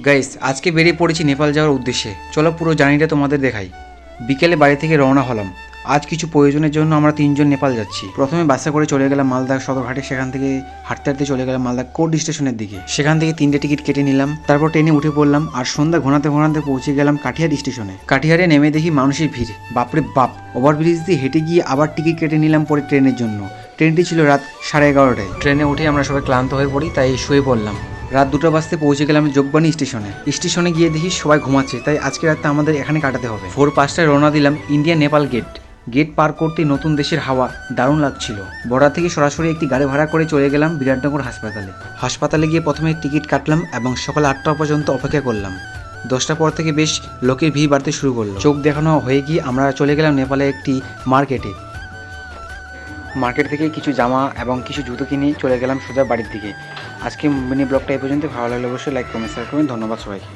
Guys, আজকে বেরিয়ে পড়েছি নেপাল যাওয়ার উদ্দেশ্যে। চলো পুরো জার্নিটা তোমাদের দেখাই। বিকেলে বাড়ি থেকে রওনা হলাম। আজ কিছু প্রয়োজনের জন্য আমরা 3 জন নেপাল যাচ্ছি। প্রথমে বাসে করে চলে গেলাম মালদা সদরঘাটে, সেখান থেকে হাঁটতে হাঁটতে চলে গেলাম মালদা কোর্ট স্টেশনের দিকে। সেখান থেকে 3টে টিকিট কেটে নিলাম, তারপর ট্রেনে উঠে পড়লাম। আর সন্ধ্যা ঘোরাতে ঘোরাতে পৌঁছে গেলাম কাটিহার স্টেশনে। কাটিহারে নেমে দেখি মানুষের ভিড়, বাপরে বাপ। ওভারব্রিজ দিয়ে হেঁটে গিয়ে আবার টিকিট কেটে নিলাম পরে ট্রেনের জন্য। ট্রেনটি ছিল রাত 11:30টায়। ট্রেনে উঠে আমরা সবাই ক্লান্ত হয়ে পড়ি, তাই শুয়ে পড়লাম। রাত 2টা বাজতে পৌঁছে গেলাম যোগবাণী স্টেশনে। স্টেশনে গিয়ে দেখি সবাই ঘুমাচ্ছে, তাই আজকে রাতটা আমাদের এখানে কাটাতে হবে। ভোর 5টায় রওনা দিলাম ইন্ডিয়া নেপাল গেট। গেট পার করতে নতুন দেশের হাওয়া দারুণ লাগছিল। বর্ডার থেকে সরাসরি একটি গাড়ি ভাড়া করে চলে গেলাম বিরাটনগর হাসপাতালে। হাসপাতালে গিয়ে প্রথমে টিকিট কাটলাম এবং সকাল 8টা পর্যন্ত অপেক্ষা করলাম। 10টার পর থেকে বেশ লোকের ভিড় বাড়তে শুরু করলো। চোখ দেখানো হয়ে গিয়ে আমরা চলে গেলাম নেপালে একটি মার্কেটে। মার্কেট থেকে কিছু জামা এবং কিছু জুতো কিনে চলে গেলাম সোজা বাড়ির দিকে। আজকে মিনি ব্লগটা এই পর্যন্ত। ভালো লাগলে অবশ্যই লাইক কমেন্ট শেয়ার করবেন। ধন্যবাদ সবাইকে।